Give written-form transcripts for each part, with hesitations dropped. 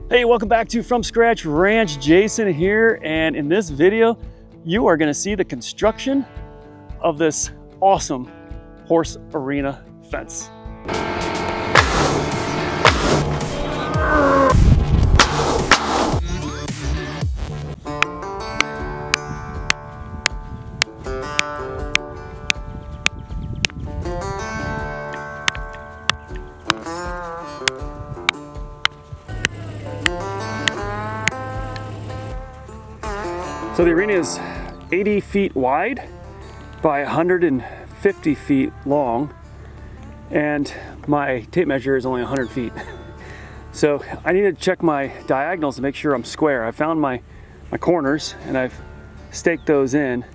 Hey, welcome back to From Scratch Ranch. Jason here, and in this video you are going to see the construction of this awesome horse arena fence. So the arena is 80 feet wide by 150 feet long, and my tape measure is only 100 feet. So I need to check my diagonals to make sure I'm square. I found my corners and I've staked those in,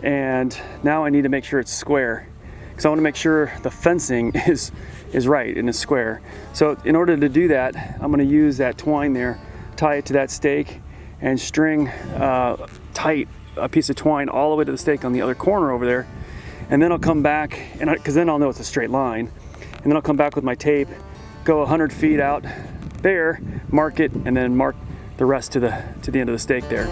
and now I need to make sure it's square because I want to make sure the fencing is right and is square. So in order to do that, I'm going to use that twine there, tie it to that stake, and string tight a piece of twine all the way to the stake on the other corner over there. And then I'll come back, and because then I'll know it's a straight line. And then I'll come back with my tape, go 100 feet out there, mark it, and then mark the rest to the end of the stake there.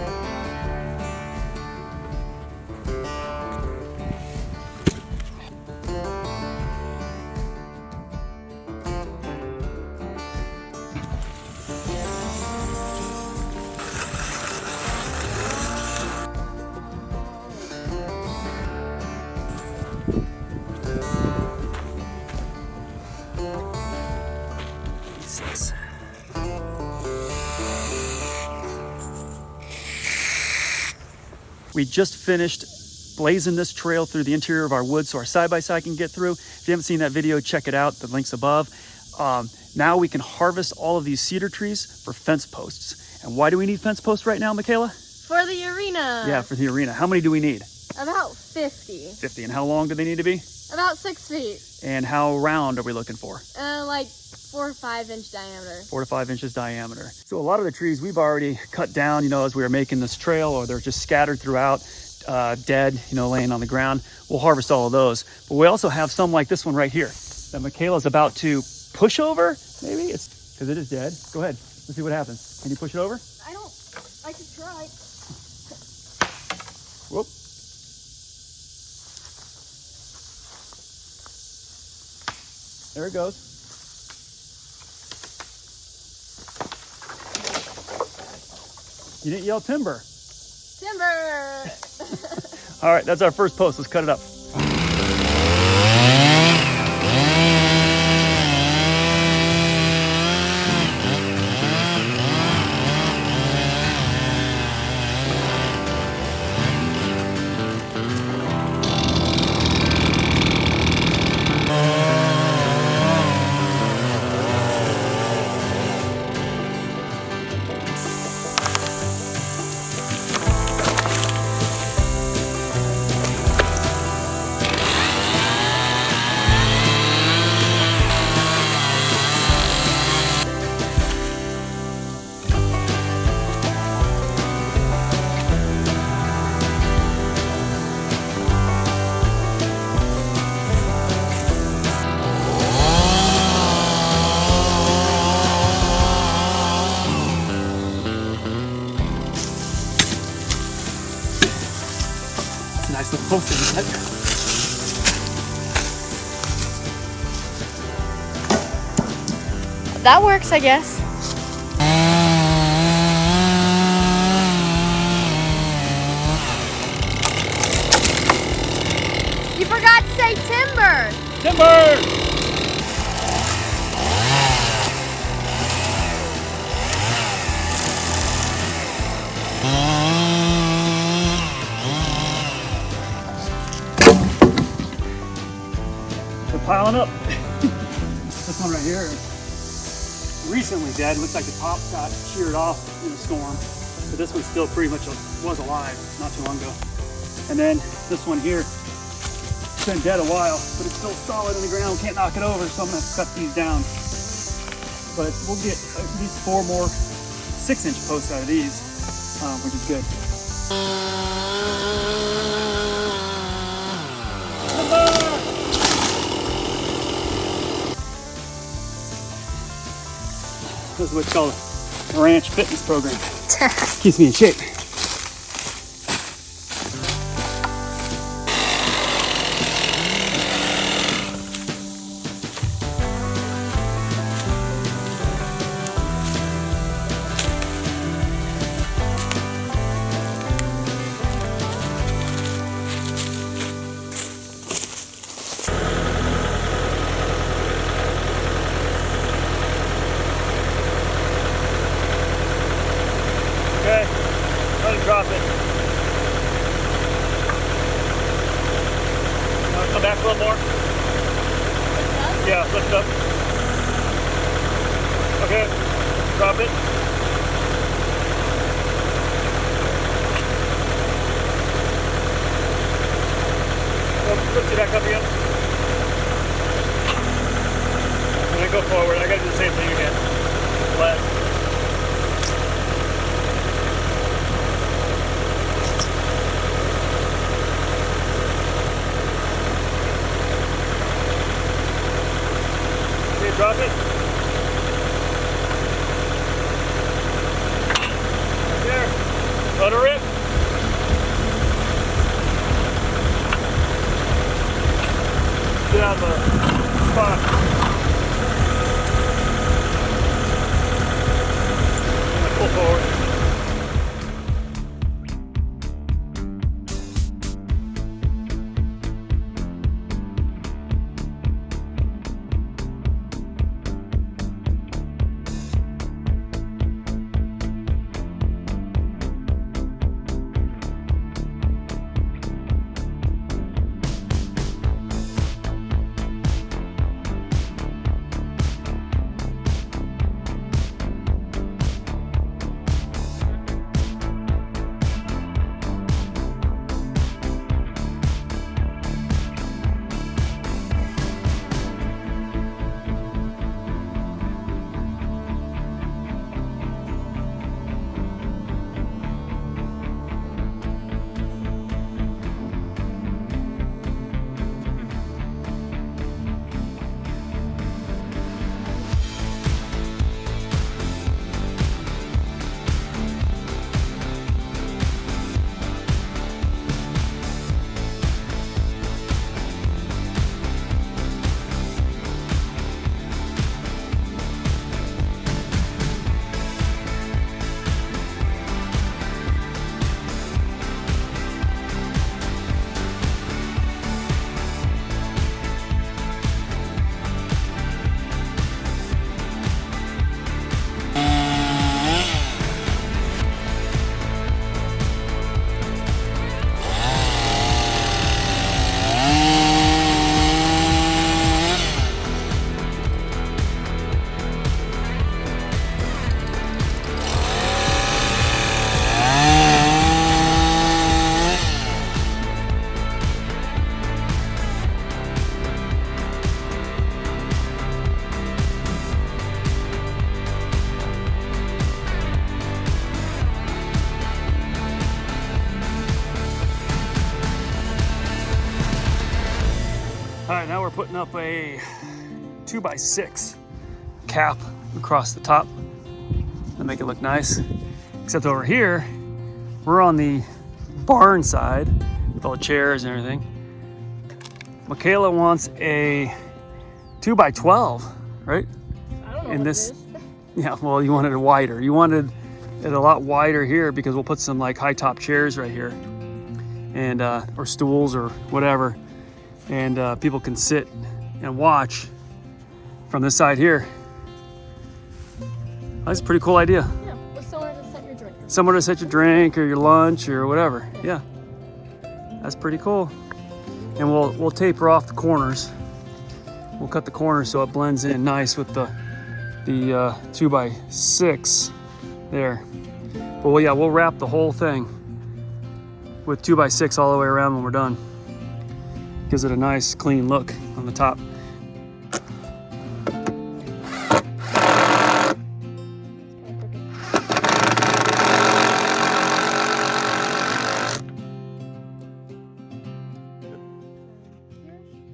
We just finished blazing this trail through the interior of our woods so our side-by-side can get through. If you haven't seen that video, check it out. The link's above. Now we can harvest all of these cedar trees for fence posts. And why do we need fence posts right now, Makayla? For the arena. Yeah, for the arena. How many do we need? About 50. 50. And how long do they need to be? About 6 feet. And how round are we looking for? Like 4 or 5 inch diameter. 4 to 5 inches diameter. So a lot of the trees we've already cut down, as we were making this trail, or they're just scattered throughout, dead, laying on the ground. We'll harvest all of those. But we also have some like this one right here that Makayla's about to push over. Maybe it's because it is dead. Go ahead. Let's see what happens. Can you push it over? I could try. Whoop. There it goes. You didn't yell timber. Timber! All right, that's our first post. Let's cut it up. Nice little post in that. That works, I guess. You forgot to say timber! Timber! Piling up. This one right here is recently dead. Looks like the top got sheared off in a storm, but this one still pretty much was alive not too long ago. And then this one here, it's been dead a while, but it's still solid in the ground. Can't knock it over, so I'm gonna cut these down. But we'll get at least 4 more 6-inch posts out of these, which is good. This is what's called ranch fitness program. Keeps me in shape. Okay, let it drop it. Come back a little more. Yeah, lift it up. Okay, drop it. Lift it back up again. And then go forward. I gotta do the same thing again. Flat. Drop it. Right there. Let her rip. Get out of the spot. Pull forward. All right, now we're putting up a 2x6 cap across the top to make it look nice. Except over here, we're on the barn side with all the chairs and everything. Makayla wants a 2x12, right? I don't know In what this, it is. yeah, well, you wanted it wider. You wanted it a lot wider here because we'll put some like high top chairs right here, and or stools or whatever, and people can sit and watch from this side here. That's a pretty cool idea. Yeah, with somewhere to set your drink. Somewhere to set your drink or your lunch or whatever. Yeah, that's pretty cool. And we'll taper off the corners. We'll cut the corners so it blends in nice with the 2x6 there. But well, yeah, we'll wrap the whole thing with 2x6 all the way around when we're done. Gives it a nice clean look on the top.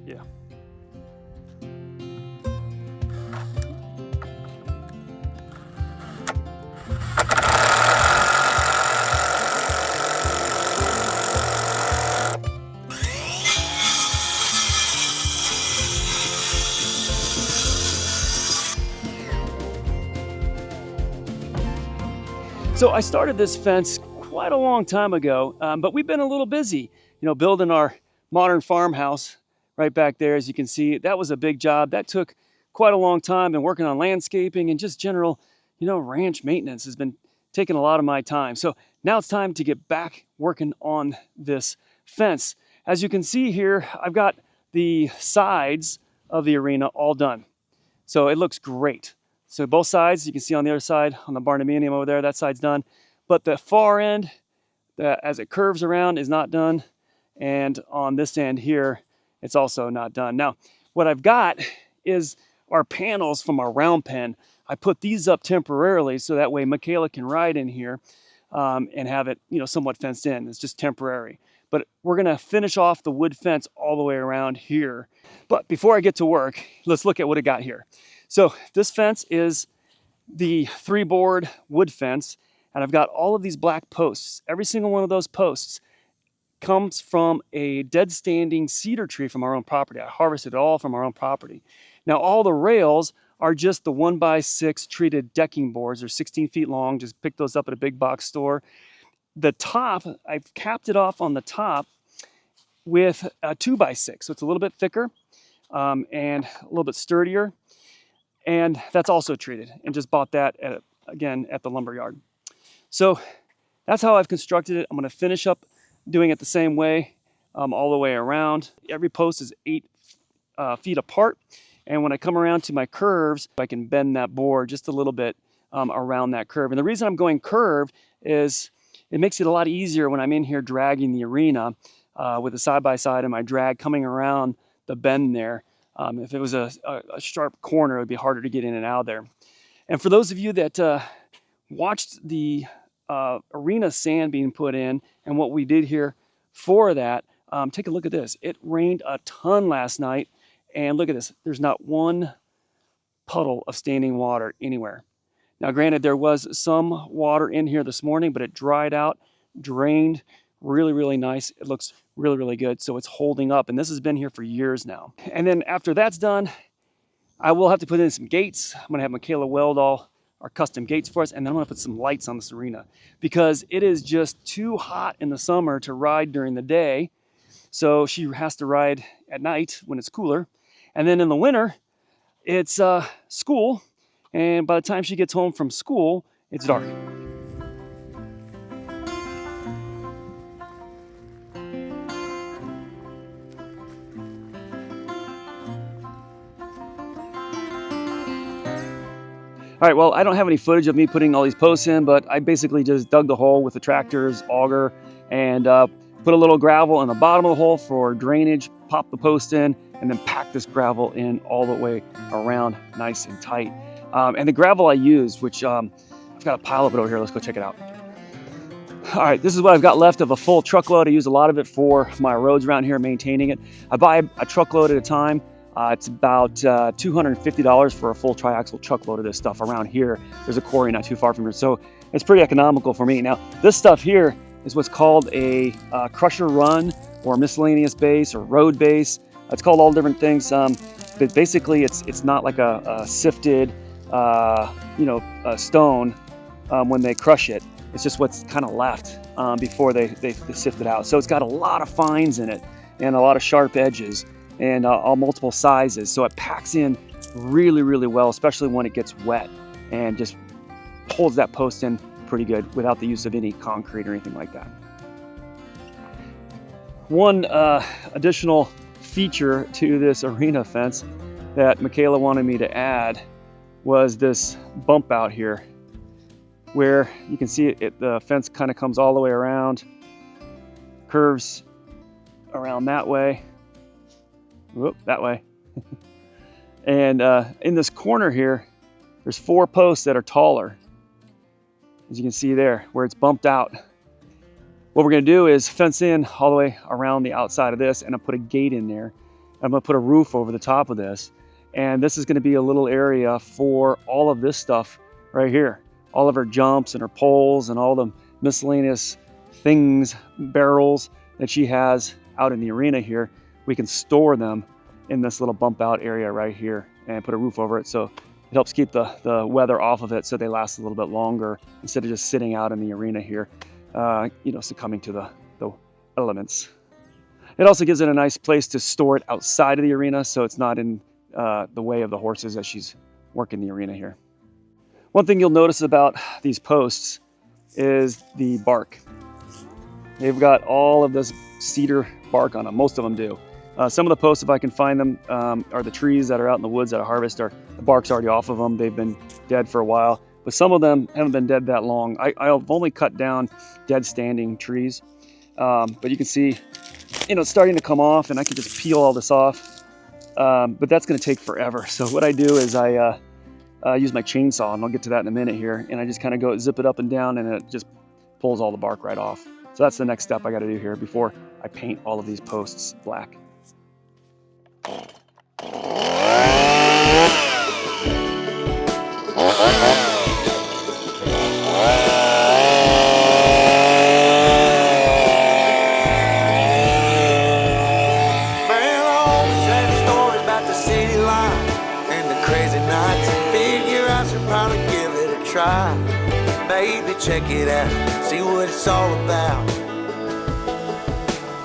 Yeah. So I started this fence quite a long time ago, but we've been a little busy, building our modern farmhouse right back there. As you can see, that was a big job. That took quite a long time, and working on landscaping and just general, ranch maintenance has been taking a lot of my time. So now it's time to get back working on this fence. As you can see here, I've got the sides of the arena all done. So it looks great. So both sides, you can see on the other side, on the Barndominium over there, that side's done. But the far end, as it curves around, is not done. And on this end here, it's also not done. Now, what I've got is our panels from our round pen. I put these up temporarily so that way Makayla can ride in here and have it, somewhat fenced in. It's just temporary. But we're gonna finish off the wood fence all the way around here. But before I get to work, let's look at what I got here. So this fence is the 3-board wood fence, and I've got all of these black posts. Every single one of those posts comes from a dead standing cedar tree from our own property. I harvested it all from our own property. Now all the rails are just the 1x6 treated decking boards. They're 16 feet long. Just pick those up at a big box store. The top, I've capped it off on the top with a 2x6, so it's a little bit thicker and a little bit sturdier. And that's also treated, and just bought that again at the lumber yard. So that's how I've constructed it. I'm going to finish up doing it the same way all the way around. Every post is 8 feet apart, and when I come around to my curves, I can bend that board just a little bit around that curve. And the reason I'm going curved is it makes it a lot easier when I'm in here dragging the arena with the side-by-side and my drag coming around the bend there. If it was a sharp corner, it would be harder to get in and out of there. And for those of you that watched the arena sand being put in and what we did here for that, take a look at this. It rained a ton last night, and look at this. There's not one puddle of standing water anywhere. Now, granted, there was some water in here this morning, but it dried out, drained, really, really nice. It looks really, really good. So it's holding up, and this has been here for years now. And then after that's done, I will have to put in some gates. I'm gonna have Makayla weld all our custom gates for us, and then I'm gonna put some lights on this arena because it is just too hot in the summer to ride during the day. So she has to ride at night when it's cooler. And then in the winter, it's school. And by the time she gets home from school, it's dark. All right, well, I don't have any footage of me putting all these posts in, but I basically just dug the hole with the tractor's auger and put a little gravel in the bottom of the hole for drainage, pop the post in, and then pack this gravel in all the way around nice and tight. And the gravel I used, which I've got a pile of it over here. Let's go check it out. All right, this is what I've got left of a full truckload. I use a lot of it for my roads around here, maintaining it. I buy a truckload at a time. It's about $250 for a full triaxle truckload of this stuff around here. There's a quarry not too far from here, so it's pretty economical for me. Now, this stuff here is what's called a crusher run or miscellaneous base or road base. It's called all different things, but basically it's not like a sifted stone when they crush it. It's just what's kind of left before they sift it out. So it's got a lot of fines in it and a lot of sharp edges and all multiple sizes. So it packs in really, really well, especially when it gets wet, and just holds that post in pretty good without the use of any concrete or anything like that. One additional feature to this arena fence that Makayla wanted me to add was this bump out here, where you can see the fence kind of comes all the way around, curves around that way, whoop, that way. And in this corner here, there's 4 posts that are taller, as you can see there, where it's bumped out. What we're gonna do is fence in all the way around the outside of this, and I'll put a gate in there. I'm gonna put a roof over the top of this, and this is gonna be a little area for all of this stuff right here. All of her jumps and her poles and all the miscellaneous things, barrels that she has out in the arena here. We can store them in this little bump out area right here and put a roof over it, so It helps keep the weather off of it so they last a little bit longer instead of just sitting out in the arena here, succumbing to the elements. It also gives it a nice place to store it outside of the arena so it's not in the way of the horses as she's working the arena here. One thing you'll notice about these posts is the bark. They've got all of this cedar bark on them. Most of them do. Some of the posts, if I can find them, are the trees that are out in the woods that I harvest. The bark's already off of them. They've been dead for a while. But some of them haven't been dead that long. I've only cut down dead standing trees. But you can see, it's starting to come off, and I can just peel all this off. But that's going to take forever. So what I do is I use my chainsaw, and I'll get to that in a minute here. And I just kind of go zip it up and down, and it just pulls all the bark right off. So that's the next step I got to do here before I paint all of these posts black. Maybe check it out, see what it's all about.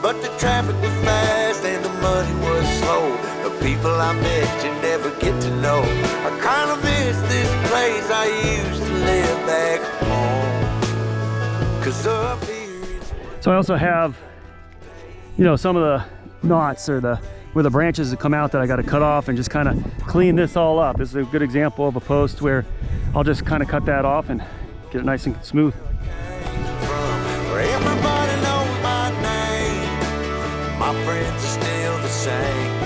But the traffic was fast and the money was slow. The people I met you never get to know. I kinda miss this place I used to live back home. 'Cause up here So I also have, some of the knots or where the branches that come out that I got to cut off and just kind of clean this all up. This is a good example of a post where I'll just kind of cut that off and get it nice and smooth. where everybody knows my name. My friends are still the same.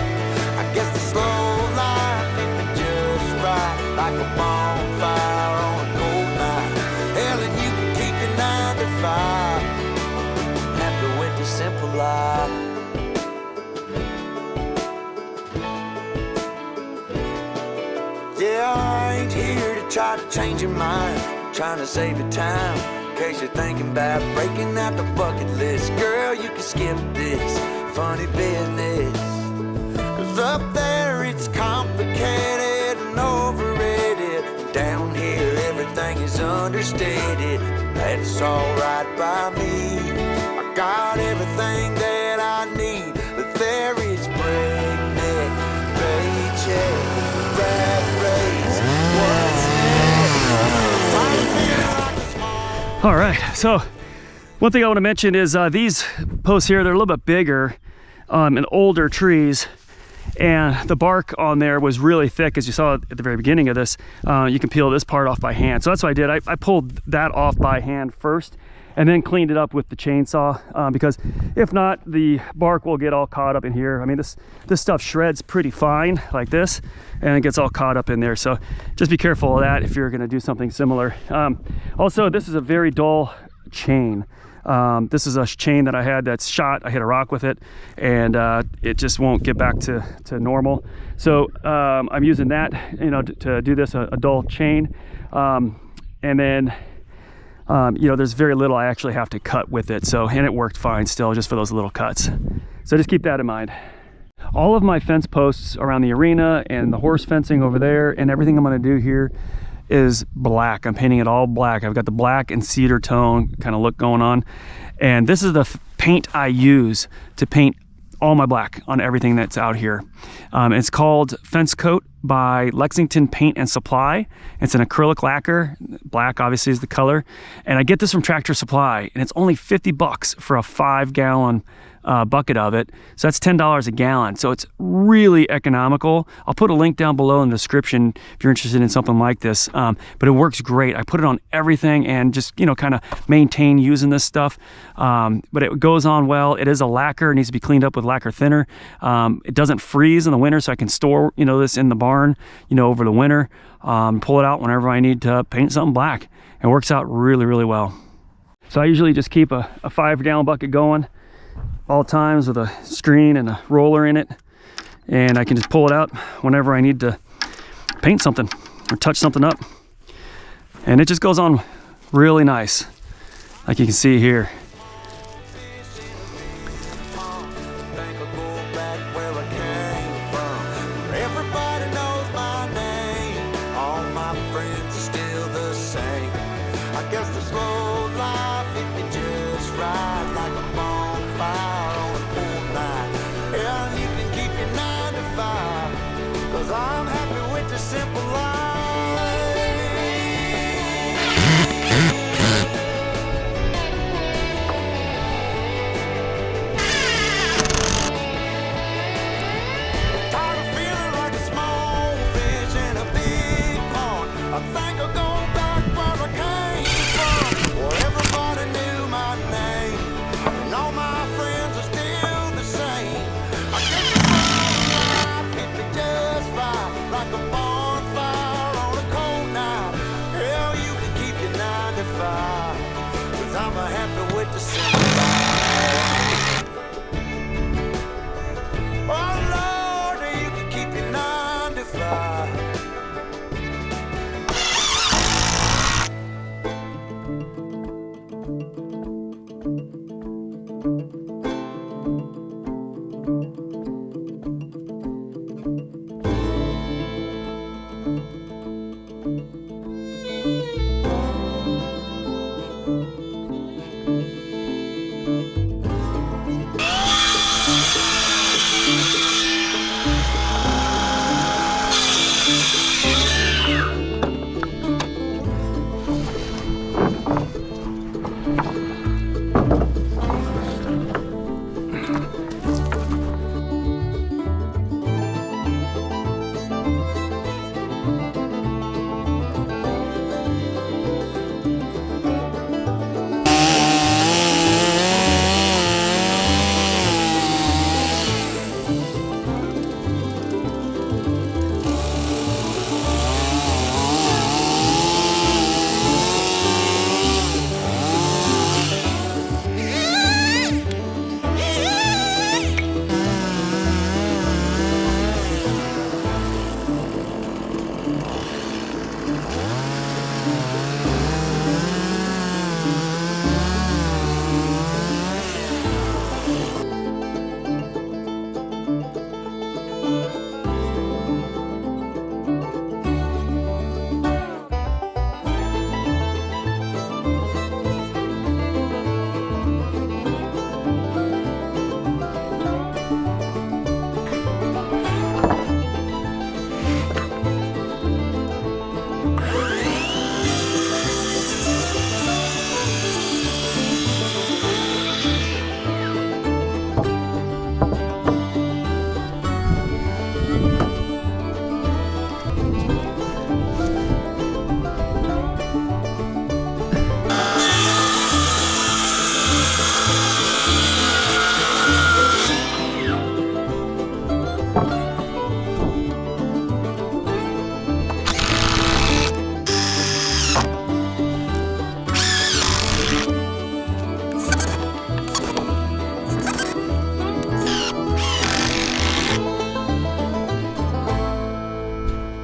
I guess the slow life hit me just right, like a bonfire on a cold night. Hell, and you can keep your 9 to 5. Happy with the simple life. Yeah, I ain't here to try to change your mind. Trying to save your time, in case you're thinking about breaking out the bucket list. Girl, you can skip this funny business. 'Cause up there it's complicated and overrated. Down here everything is understated. That's alright by me. I got everything that I need, but there is breakneck, paycheck, rat race. What's All right, so one thing I want to mention is these posts here, they're a little bit bigger and older trees, and the bark on there was really thick, as you saw at the very beginning of this. You can peel this part off by hand, so that's what I did. I pulled that off by hand first and then cleaned it up with the chainsaw, because if not, the bark will get all caught up in here. I mean, this stuff shreds pretty fine like this, and it gets all caught up in there. So just be careful of that if you're gonna do something similar. Also, this is a very dull chain. This is a chain that I had that's shot. I hit a rock with it, and it just won't get back to normal. So I'm using that, to do this, a dull chain. And then there's very little I actually have to cut with it. So, and it worked fine still, just for those little cuts. So just keep that in mind. All of my fence posts around the arena and the horse fencing over there and everything I'm gonna do here is black. I'm painting it all black. I've got the black and cedar tone kind of look going on. And this is the paint I use to paint all my black on everything that's out here. It's called Fence Coat by Lexington Paint and Supply. It's an acrylic lacquer. Black obviously is the color. And I get this from Tractor Supply, and it's only 50 bucks for a 5-gallon bucket of it. So that's $10 a gallon. So it's really economical. I'll put a link down below in the description if you're interested in something like this. But it works great. I put it on everything and just, kind of maintain using this stuff. But it goes on well. It is a lacquer. It needs to be cleaned up with lacquer thinner. It doesn't freeze in the winter, so I can store, this in the barn, over the winter. Pull it out whenever I need to paint something black. It works out really, really well. So I usually just keep a 5-gallon bucket going all times with a screen and a roller in it, and I can just pull it out whenever I need to paint something or touch something up, and it just goes on really nice, like you can see here. this road life hit me just right, like a bonfire on a cool night. Yeah, and you can keep your 9 to 5, 'cause I'm happy with the simple life. Tired of feeling like a small fish in a big pond. I think I'll go back where I came from, where everybody knew my name, and all my friends are still the same. I guess the life hit me just right, like a bonfire on a cold night. Hell, you can keep your 9 to 5, 'cause I'm happy with the simple life. Oh Lord, you can keep your 9 to 5.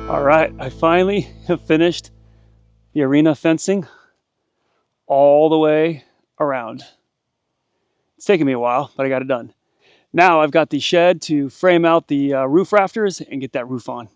All right, I finally have finished the arena fencing all the way around. It's taken me a while, but I got it done. Now I've got the shed to frame out the roof rafters and get that roof on.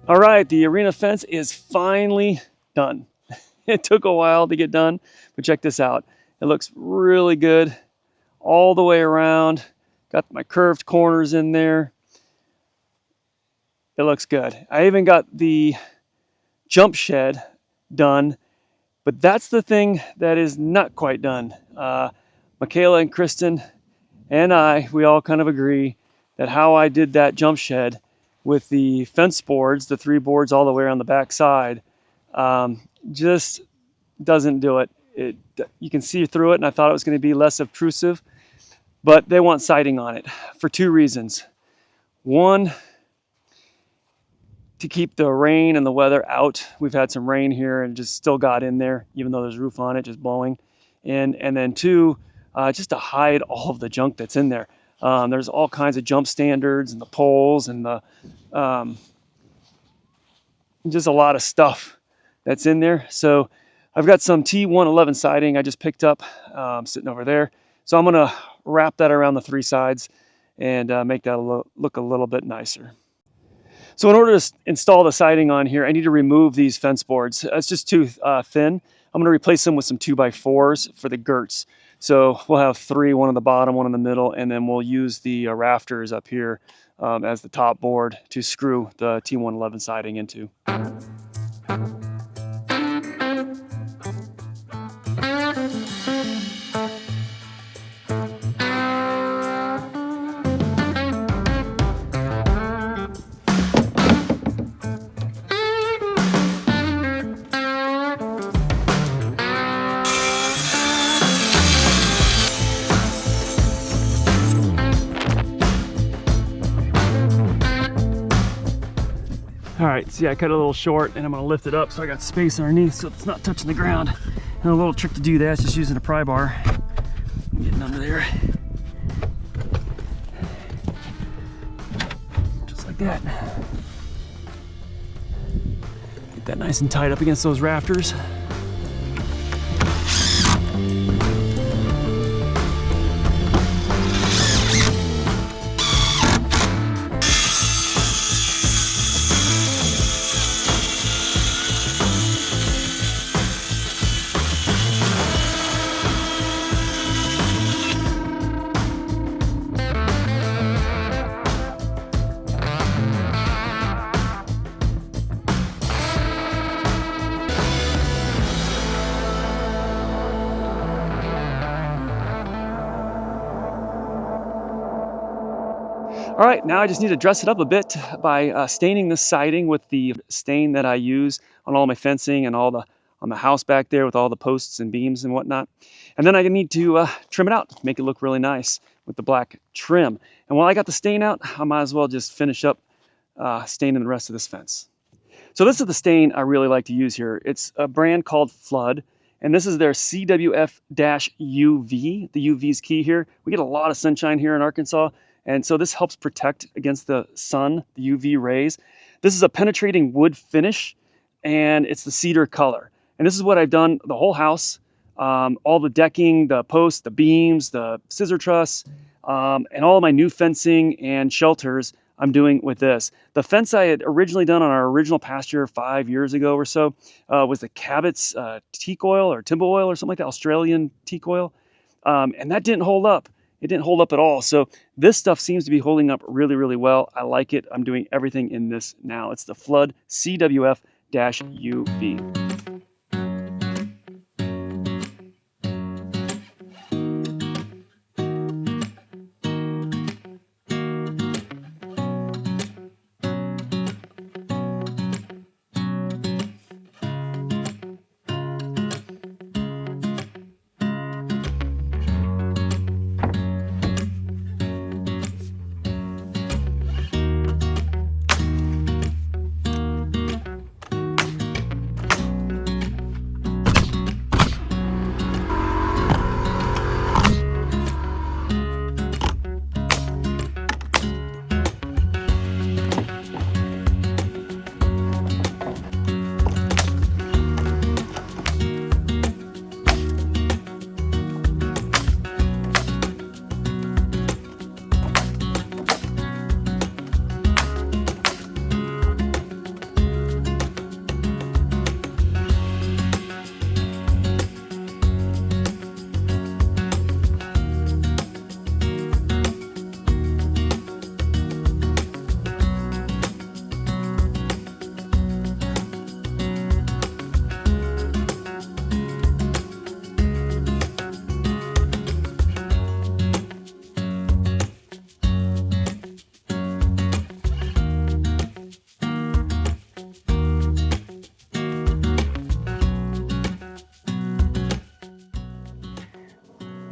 All right, the arena fence is finally done. It took a while to get done, but check this out. It looks really good all the way around. Got my curved corners in there. It looks good. I even got the jump shed done, but that's the thing that is not quite done. Makayla and Kristen and we all kind of agree that how I did that jump shed with the fence boards, the 3 boards all the way around the back side, just doesn't do it. You can see through it, and I thought it was going to be less obtrusive, but they want siding on it for 2 reasons. One, to keep the rain and the weather out. We've had some rain here and just still got in there, even though there's roof on it, just blowing. And then 2, just to hide all of the junk that's in there. There's all kinds of jump standards and the poles and the just a lot of stuff that's in there. So I've got some T111 siding I just picked up, sitting over there. So I'm gonna wrap that around the 3 sides and make that look a little bit nicer. So in order to install the siding on here, I need to remove these fence boards. It's just too thin. I'm going to replace them with some 2x4s for the girts. So we'll have 3, one on the bottom, one in the middle, and then we'll use the rafters up here as the top board to screw the T111 siding into. All right, see, I cut it a little short and I'm gonna lift it up so I got space underneath so it's not touching the ground. And a little trick to do that is just using a pry bar. Getting under there. Just like that. Get that nice and tight up against those rafters. All right, now I just need to dress it up a bit by staining the siding with the stain that I use on all my fencing and on the house back there with all the posts and beams and whatnot. And then I need to trim it out, make it look really nice with the black trim. And while I got the stain out, I might as well just finish up staining the rest of this fence. So this is the stain I really like to use here. It's a brand called Flood, and this is their CWF-UV. The UV is key here. We get a lot of sunshine here in Arkansas, and so this helps protect against the sun, the UV rays. This is a penetrating wood finish, and it's the cedar color. And this is what I've done the whole house, all the decking, the posts, the beams, the scissor truss, and all of my new fencing and shelters I'm doing with this. The fence I had originally done on our original pasture 5 years ago or so was the Cabot's teak oil or timber oil or something like that, Australian teak oil. And that didn't hold up. It didn't hold up at all. So this stuff seems to be holding up really, really well. I like it. I'm doing everything in this now. It's the Flood CWF-UV.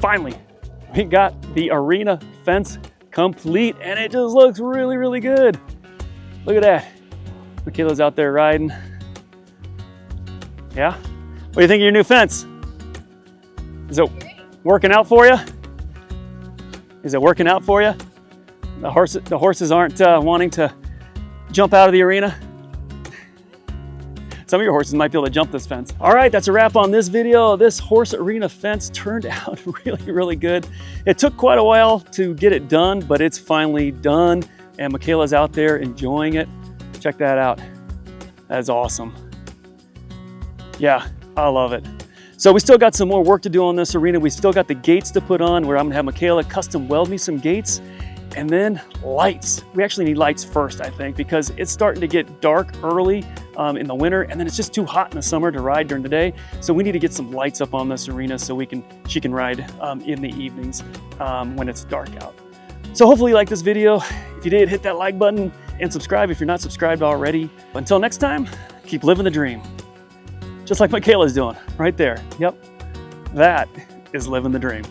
finally, we got the arena fence complete and it just looks really, really good. Look at that. Makayla's out there riding. Yeah? What do you think of your new fence? Is it working out for you? Is it working out for you? The horses aren't wanting to jump out of the arena. Some of your horses might be able to jump this fence. All right, that's a wrap on this video. This horse arena fence turned out really, really good. It took quite a while to get it done, but it's finally done. And Makayla's out there enjoying it. Check that out. That is awesome. Yeah, I love it. So we still got some more work to do on this arena. We still got the gates to put on, where I'm gonna have Makayla custom weld me some gates. And then lights. We actually need lights first, I think, because it's starting to get dark early in the winter, and then it's just too hot in the summer to ride during the day. So we need to get some lights up on this arena so she can ride in the evenings when it's dark out. So hopefully you like this video. If you did, hit that like button and subscribe if you're not subscribed already. Until next time, keep living the dream. Just like Makayla's doing right there. Yep, that is living the dream.